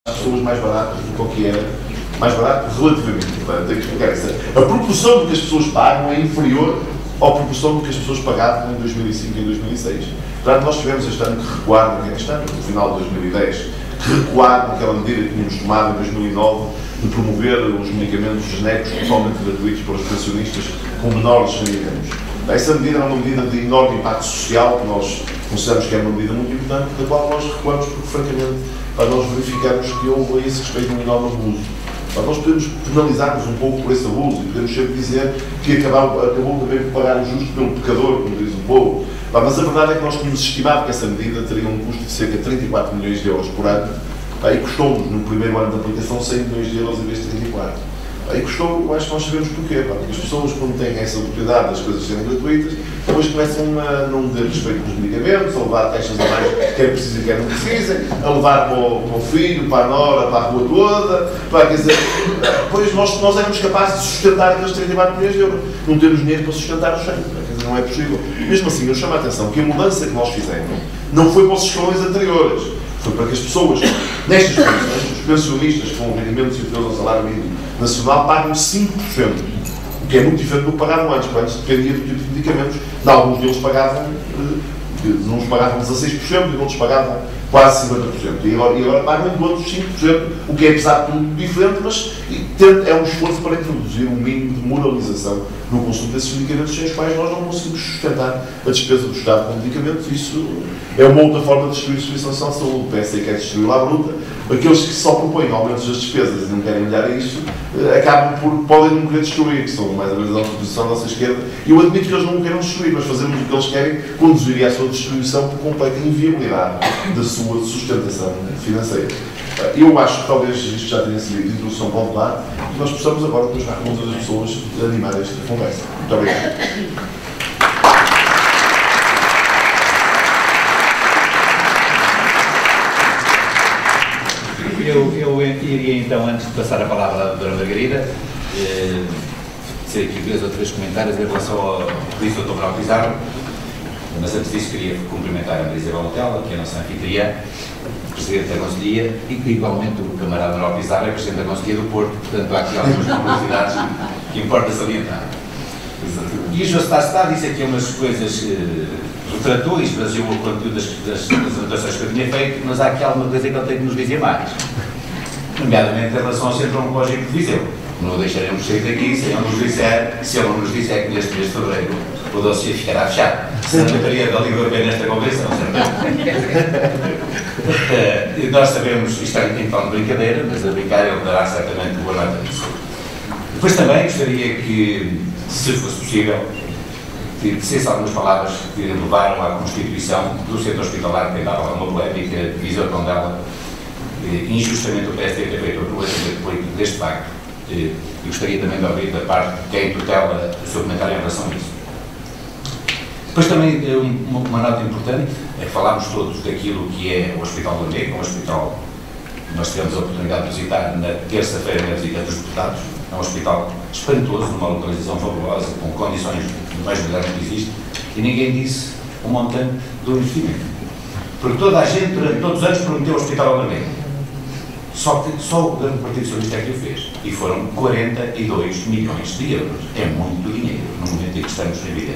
as pessoas mais baratas do que era, mais barato relativamente, tenho que explicar isso. A proporção do que as pessoas pagam é inferior à proporção do que as pessoas pagavam em 2005 e em 2006. Portanto, nós tivemos este ano que recuar, no final de 2010, que recuar naquela medida que tínhamos tomado em 2009 de promover os medicamentos genéricos totalmente gratuitos para os pensionistas com menores de 100 anos. Essa medida era uma medida de enorme impacto social, que nós consideramos que é uma medida muito importante, da qual nós recuamos porque, francamente, nós verificamos que houve a esse respeito um enorme abuso. Nós podemos penalizar-nos um pouco por esse abuso e podemos sempre dizer que acabou também por pagar o justo pelo pecador, como diz o povo. Mas a verdade é que nós tínhamos estimado que essa medida teria um custo de cerca de 34 milhões de euros por ano e custou-nos, no primeiro ano de aplicação, 100 milhões de euros em vez de 34. E custou, eu acho que nós sabemos porquê, porque as pessoas, quando têm essa oportunidade das coisas serem gratuitas, depois começam a não ter respeito pelos medicamentos, a levar taxas a mais, quer precisem, quer não precisem, a levar para o filho, para a nora, para a rua toda, quer dizer, depois nós éramos capazes de sustentar aqueles 34 milhões de euros, não temos dinheiro para sustentar os 100, quer dizer, não é possível. Mesmo assim, eu chamo a atenção que a mudança que nós fizemos não foi para os escalões anteriores, foi para que as pessoas, nestas condições, os pensionistas com rendimentos inferiores ao salário mínimo nacional pagam 5%, o que é muito diferente do que pagavam antes, porque antes dependia do tipo de medicamentos, de alguns deles pagavam, uns pagavam 16% e outros pagavam quase 50%, e agora pagam de outros 5%, o que é, apesar de tudo, diferente, mas é um esforço para introduzir um mínimo de moralização no consumo desses medicamentos, sem os quais nós não conseguimos sustentar a despesa do Estado com medicamentos. Isso é uma outra forma de destruir a Instituição de Saúde. O PS quer destruí-la à bruta. Aqueles que só propõem aumentos das despesas e não querem olhar a isso, podem não querer destruir, que são mais ou menos a oposição da nossa esquerda. E eu admito que eles não queiram destruir, mas fazermos o que eles querem conduziria à sua destruição por completa inviabilidade da sua sustentação financeira. Eu acho que talvez isto já tenha sido de introdução para o debate e nós possamos agora, depois, dar conta das pessoas, animar esta conversa. Muito obrigado. Eu iria então, antes de passar a palavra à Dra. Margarida, dizer aqui 2 ou 3 comentários em relação ao que disse o Dr. Manuel Pizarro, mas antes disso queria cumprimentar a Maria Isabel Montella, que é a nossa anfitriã, Presidente da Conselhia, e que igualmente o camarada Manuel Pizarro é Presidente da Conselhia do Porto, portanto há aqui algumas curiosidades que importa salientar. E o João Sá disse aqui umas coisas retratou e esvaziou o conteúdo das anotações que eu tinha feito, mas há aqui alguma coisa que ele tem que nos dizer mais, nomeadamente em relação ao Centro Oncológico de Viseu. Não o deixaremos sair daqui se ele não nos disser que neste mês de fevereiro o dossiê ficará fechado. Se não teria da Liga Europeia nesta convenção, certamente. Nós sabemos, isto é então de brincadeira, mas a brincar ele dará certamente boa nota disso. Depois também gostaria que, se fosse possível, que dissesse algumas palavras que levaram à constituição do centro hospitalar, que dava uma polémica de Viseu Tondela, injustamente o PSD ter feito o aproveitamento político deste facto. E gostaria também de ouvir da parte de quem tutela o seu comentário em relação a isso. Depois também uma nota importante é que falámos todos daquilo que é o Hospital do Lamego, um hospital que nós tivemos a oportunidade de visitar na terça-feira na visita dos deputados. É um hospital espantoso, numa localização fabulosa, com condições do mais moderno que existe, e ninguém disse o montante do investimento. Porque toda a gente, durante todos os anos, prometeu o Hospital ao Lamego. Só que só o governo do Partido Socialista é que o fez. E foram 42 milhões de euros. É muito dinheiro, no momento em que estamos na vida.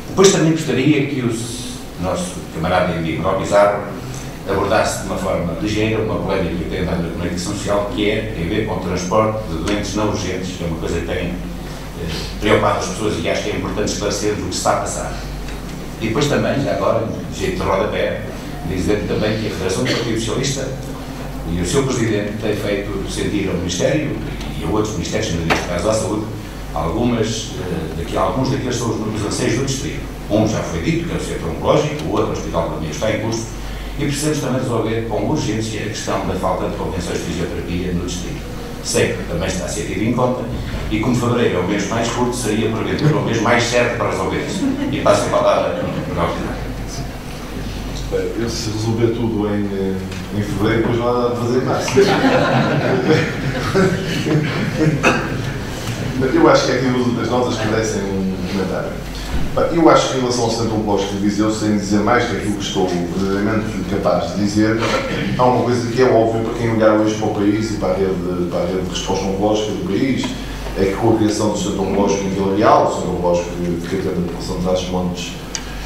Depois também gostaria que o nosso camarada Manuel Pizarro abordasse de uma forma ligeira uma polémica que tem andado na comunicação social, que tem a ver com o transporte de doentes não urgentes, que é uma coisa que tem preocupado as pessoas e acho que é importante esclarecer o que se está a passar. E depois também, já agora, de jeito de rodapé, dizer também que a Federação do Partido Socialista e o seu Presidente têm feito sentir ao Ministério e a outros Ministérios, neste caso à Saúde, alguns daqueles são os números anseios do Distrito. Um já foi dito, que é o Centro Oncológico, o outro, o Hospital do Lamego, está em curso, e precisamos também resolver com urgência a questão da falta de convenções de fisioterapia no Distrito. Sei que também está a ser tido em conta, e como fevereiro é o mês mais curto, seria, porventura, o mês mais certo para resolver isso. E passo a palavra para o final. Eu, se resolver tudo em fevereiro, depois não há nada a fazer mais. Eu acho que aqui duas outras notas que merecem um comentário. Eu acho que em relação ao Centro Oncológico de Viseu, sem dizer mais que aquilo que estou verdadeiramente capaz de dizer, há uma coisa que é óbvia para quem olhar hoje para o país e para a rede de resposta oncológica do país, é que com a criação do Centro Oncológico em Vila Real, o Centro Oncológico que atende a população de Trás-os-Montes,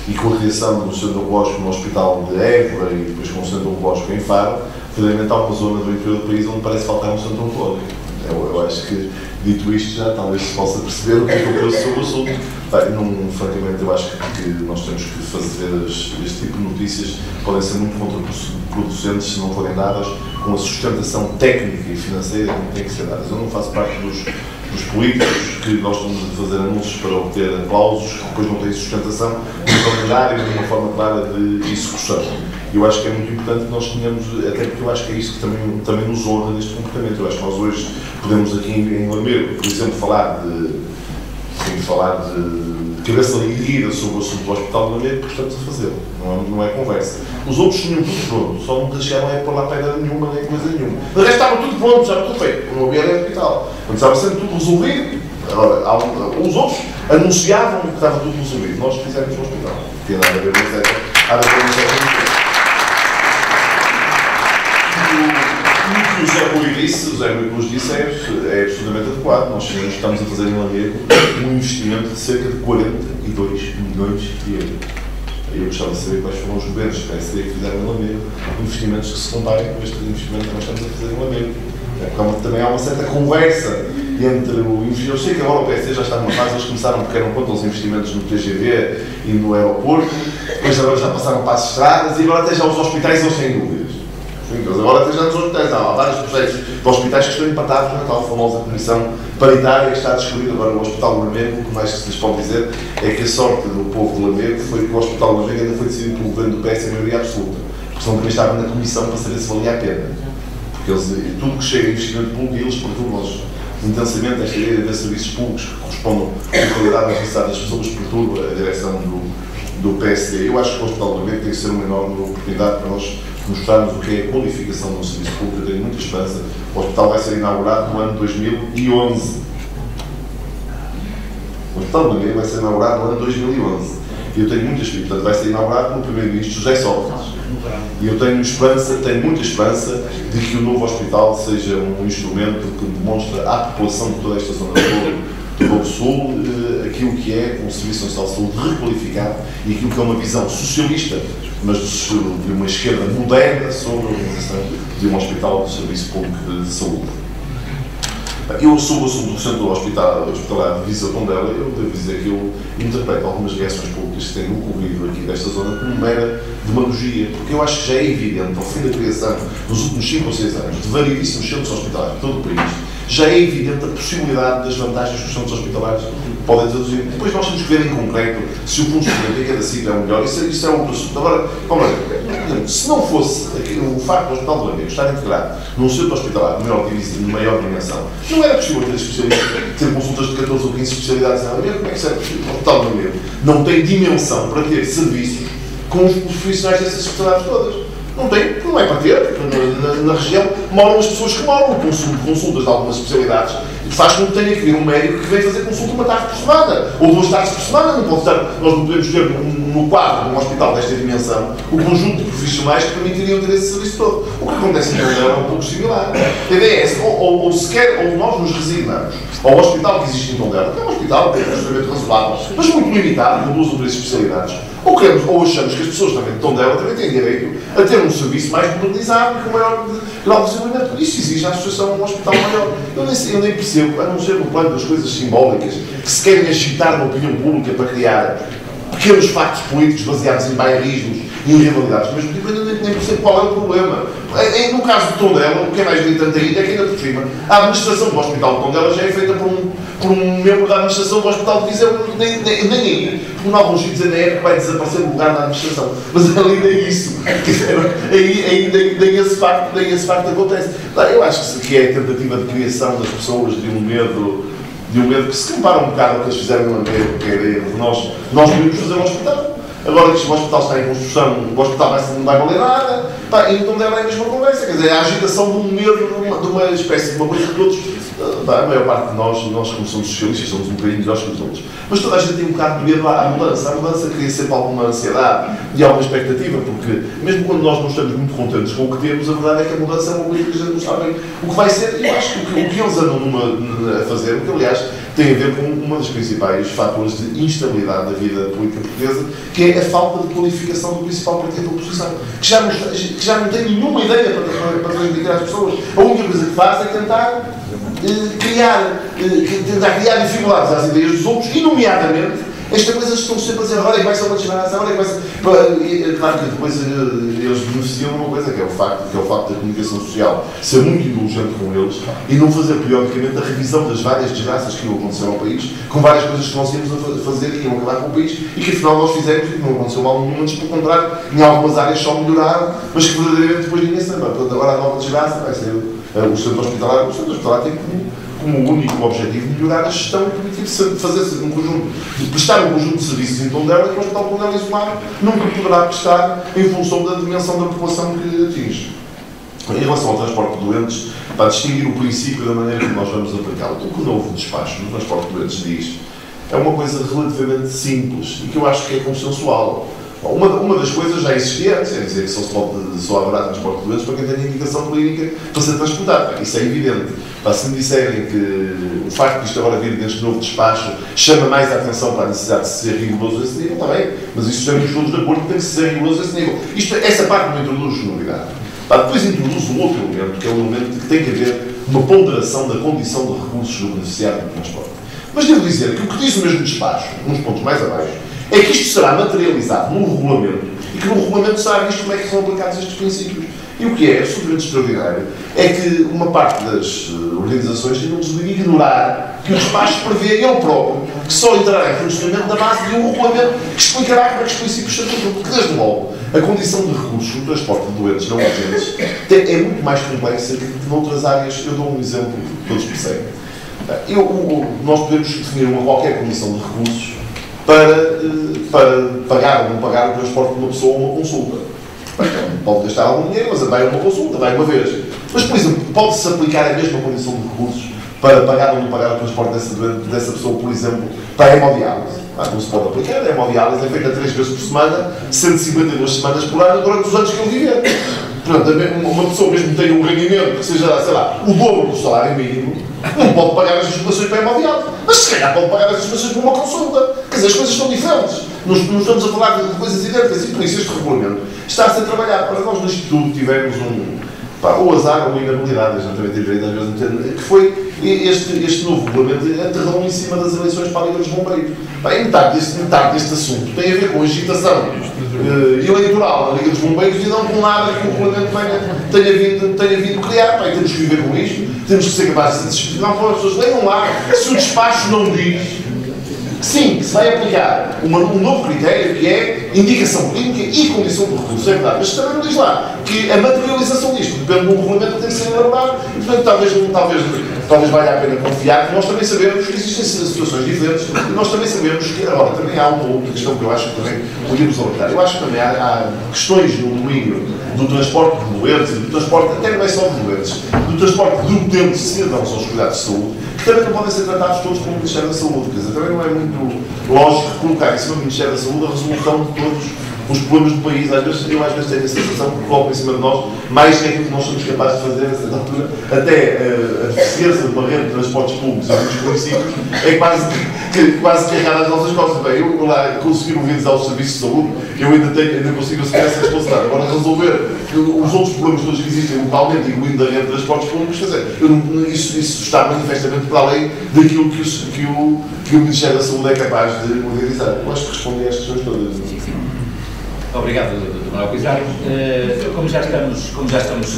e com a criação do Centro Oncológico no Hospital de Évora e depois com o Centro Oncológico em Faro, verdadeiramente há uma zona do interior do país onde parece faltar um Centro Oncológico. Eu acho que, dito isto, já talvez se possa perceber o que é que eu penso sobre o assunto. Francamente, eu acho que nós temos que fazer este tipo de notícias, podem ser muito contraproducentes se não forem dadas com a sustentação técnica e financeira que têm que ser dadas. Eu não faço parte dos políticos que gostam de fazer anúncios para obter aplausos, que depois não têm sustentação, no calendário e de uma forma clara de execução. Eu acho que é muito importante que nós tenhamos, até porque eu acho que é isso que também nos honra neste comportamento. Eu acho que nós hoje podemos aqui em Lamego, por exemplo, falar de cabeça erguida sobre o assunto do Hospital de Lamego, porque estamos a fazê-lo, não é conversa. Os outros tinham tudo pronto, só não deixaram é pôr lá pedra nenhuma, nem coisa nenhuma. O resto estava tudo pronto, estava tudo feito, não havia nem hospital. Quando estava sendo tudo resolvido, agora, os outros anunciavam que estava tudo resolvido. Nós fizemos o hospital. Não tinha nada a ver com isso. O que o Zé Rui nos disse é absolutamente adequado. Nós estamos a fazer em Lamego um investimento de cerca de 42 milhões de euros. Eu gostava de saber quais foram os governos que fizeram em Lamego, investimentos que se comparem com este investimento que nós estamos a fazer em Lamego. Porque também há uma certa conversa entre o investimento. Eu sei que agora o PSD já está numa fase, eles começaram porque eram contra os investimentos no TGV e no aeroporto, depois agora já passaram para as estradas e agora até já os hospitais eles têm dúvidas. Sim, agora até já nos hospitais há vários projetos de hospitais que estão empatados na tal famosa comissão paritária que está a discutir agora no Hospital de Lamego. O que mais se lhes pode dizer é que a sorte do povo de Lamego foi que o Hospital de Lamego ainda foi decidido pelo governo do PS em maioria absoluta, porque senão também estava na comissão para saber se valia a pena. Porque tudo que chega a investimento público, eles perturbam intensamente esta ideia de haver serviços públicos que correspondam à qualidade das necessidades das pessoas, perturba a direção do PSD. Eu acho que o Hospital de Lamego tem que ser uma enorme oportunidade para nós mostrarmos o que é a qualificação do serviço público. Eu tenho muita esperança. O hospital vai ser inaugurado no ano 2011. O Hospital de Lamego vai ser inaugurado no ano 2011. E eu tenho muita esperança. Portanto, vai ser inaugurado pelo Primeiro-Ministro José Sócrates. E eu tenho muita esperança de que o novo hospital seja um instrumento que demonstre à população de toda esta zona do Globo Sul aquilo que é um Serviço Nacional de Saúde requalificado e aquilo que é uma visão socialista, mas de uma esquerda moderna sobre a organização de um hospital de serviço público de saúde. Eu, sobre o assunto do Centro Hospitalar de Viseu Tondela, eu devo dizer que eu interpreto algumas reações públicas que têm ocorrido aqui desta zona como mera demagogia, porque eu acho que já é evidente, ao fim da criação, nos últimos 5 ou 6 anos, de variedíssimos centros hospitalares de todo o país, já é evidente a possibilidade das vantagens que os centros hospitalares podem traduzir. Depois nós temos que ver em concreto se o funcionamento em cada sítio é o melhor. Isso é outro assunto. Agora, se não fosse o facto do Hospital de Lamego estar integrado num centro hospitalar de maior dimensão, não era possível ter especialistas, ter consultas de 14 ou 15 especialidades em Lamego. Como é que será possível? O Hospital de Lamego não tem dimensão para ter serviços com os profissionais dessas especialidades todas. Não tem, não é para ter. Na região moram as pessoas que moram. O consumo de consultas de algumas especialidades faz com que tenha que vir um médico que vem fazer consulta uma tarde por semana, ou 2 tardes por semana. Não pode estar, nós não podemos ter no quadro de um hospital desta dimensão o conjunto de profissionais que permitiriam ter esse serviço todo. O que acontece em Tondela é um pouco similar. A ideia é essa, ou nós nos resignamos ao hospital que existe em Tondela, que é um hospital que é absolutamente razoável, mas muito limitado, com 2 ou 3 especialidades, ou achamos que as pessoas também de Tondela também têm direito a ter um serviço mais modernizado e com maior grau de desenvolvimento. Isso exige a associação a um hospital maior. Eu nem percebo, a não ser no plano das coisas simbólicas, que se querem agitar na opinião pública para criar pequenos factos políticos baseados em bairrismos e em rivalidades, mas eu nem percebo qual é o problema. No caso de Tondela, o que é mais gritante ainda é que, ainda por cima, a administração do Hospital de Tondela já é feita por um membro da administração do Hospital de Viseu, nem aí, porque em alguns sítios ainda é que vai desaparecer o lugar da administração, mas além disso, nem esse facto acontece. Eu acho que é a tentativa de criação das pessoas de um medo que se compara um bocado ao que eles fizeram no Lamego, que é a ideia de nós podemos fazer um hospital. agora que o hospital está em construção, o hospital não vai valer nada, pá, e não deve a mesma conversa. Quer dizer, a agitação de um medo, de uma espécie de uma coisa que todos, a maior parte de nós como somos socialistas, somos um bocadinho melhores que os outros. Mas toda a gente tem um bocado de medo à mudança. A mudança cria sempre alguma ansiedade e alguma expectativa, porque mesmo quando nós não estamos muito contentes com o que temos, a verdade é que a mudança é uma coisa que a gente não sabe o que vai ser. E eu acho que o que eles andam a fazer, o que aliás tem a ver com uma dos principais fatores de instabilidade da vida política portuguesa, que é a falta de qualificação do principal partido da oposição, que já não tem nenhuma ideia para transmitir às pessoas. A única coisa que faz é tentar criar dificuldades às ideias dos outros, e nomeadamente esta coisa estão sempre a dizer, olha que vai ser uma desgraça, olha que vai ser... Claro que depois eles beneficiam de uma coisa, que é o facto da comunicação social ser muito indulgente com eles e não fazer periodicamente a revisão das várias desgraças que iam acontecer ao país, com várias coisas que nós íamos a fazer e iam acabar com o país, e que afinal nós fizemos e que não aconteceu mal nenhum, antes pelo contrário, em algumas áreas só melhoraram, mas que verdadeiramente depois ninguém sabe. Portanto, agora a nova desgraça vai ser o centro hospitalar. O centro hospitalar tem como único objetivo melhorar a gestão e permitir fazer um conjunto, de prestar um conjunto de serviços em Tondela que o Hospital Tondela isolado nunca poderá prestar em função da dimensão da população que atinge. Em relação ao transporte de doentes, para distinguir o princípio da maneira como nós vamos aplicá-lo, o que o novo despacho no transporte de doentes diz é uma coisa relativamente simples e que eu acho que é consensual. Uma das coisas já existia, é dizer que só haverá transporte de doentes para quem tenha indicação clínica para ser transportado. Isso é evidente. Se me disserem que o facto de isto agora vir deste novo despacho chama mais a atenção para a necessidade de ser rigoroso a esse nível, está bem, mas isso estamos todos de acordo que tem que ser rigoroso a esse nível. Essa parte não introduz novidade. Depois introduz um outro elemento, que é o elemento que tem que haver uma ponderação da condição de recursos do beneficiário do transporte. Mas devo dizer que o que diz o mesmo despacho, uns pontos mais abaixo, é que isto será materializado num regulamento e que no regulamento será visto como é que são aplicados estes princípios. E o que é absolutamente extraordinário é que uma parte das organizações não desliga ignorar que o despacho prevê ele próprio que só entrará em funcionamento da base de um regulamento que explicará como é que os princípios são cumpridos. Porque, desde logo, a condição de recursos no transporte de doentes não urgentes é muito mais complexa que noutras áreas. Eu dou um exemplo que todos percebem. Nós podemos definir qualquer condição de recursos para pagar ou não pagar o transporte de uma pessoa ou uma consulta. Pode gastar algum dinheiro, mas vai a uma consulta, vai uma vez. Mas, por exemplo, pode-se aplicar a mesma condição de recursos para pagar ou não pagar o transporte dessa pessoa, por exemplo, para a hemodiálise. Não se pode aplicar. A hemodiálise é feita 3 vezes por semana, 152 semanas por ano, durante os anos que ele viver. Portanto, uma pessoa mesmo que tenha um rendimento que seja, sei lá, o dobro do salário mínimo, não pode pagar as inscrições para a hemodiálise, mas se calhar pode pagar as inscrições para uma consulta. Quer dizer, as coisas são diferentes. Não estamos a falar de coisas idênticas e por isso este regulamento está a ser trabalhado. Para nós no Instituto tivemos ou azar ou inabilidade, já também tive direito às vezes, que foi este novo regulamento aterrou em cima das eleições para a Liga dos Bombeiros. E metade deste assunto tem a ver com a agitação eleitoral da Liga dos Bombeiros e não com nada que o regulamento tenha vindo criar. E temos que viver com isto, temos que ser capazes de disciplinar para as pessoas. Leiam lá, se o despacho não diz sim, que se vai aplicar um novo critério que é indicação clínica e condição de recurso, é verdade, mas também não diz lá que a materialização disto depende de um regulamento que tem que ser elaborado e, portanto, talvez valha a pena confiar que nós também sabemos que existem situações diferentes e nós também sabemos que, agora, também há uma outra questão que eu acho que também podemos abordar. Eu acho que também há questões no domínio do transporte de doentes, do transporte, até não é só de doentes, do transporte de utentes cidadãos aos cuidados de saúde, que também não podem ser tratados todos pelo Ministério da Saúde. Quer dizer, também não é muito lógico colocar em cima do Ministério da Saúde a resolução de todos os problemas do país. Às vezes tenho a sensação que colocam em cima de nós mais que aquilo que nós somos capazes de fazer a certa altura. Até a deficiência de rede de transportes públicos em muitos municípios é quase que errar as nossas costas. Bem, eu lá conseguir mobilizar os serviços de saúde, eu ainda consigo assumir essa responsabilidade. Agora, resolver os outros problemas todos que existem localmente, incluindo a rede de transportes públicos, quer dizer, isso está manifestamente para além daquilo que o Ministério da Saúde é capaz de organizar. Eu acho que respondi a estas questões todas. Obrigado, Dr. Manuel Pizarro. Como já estamos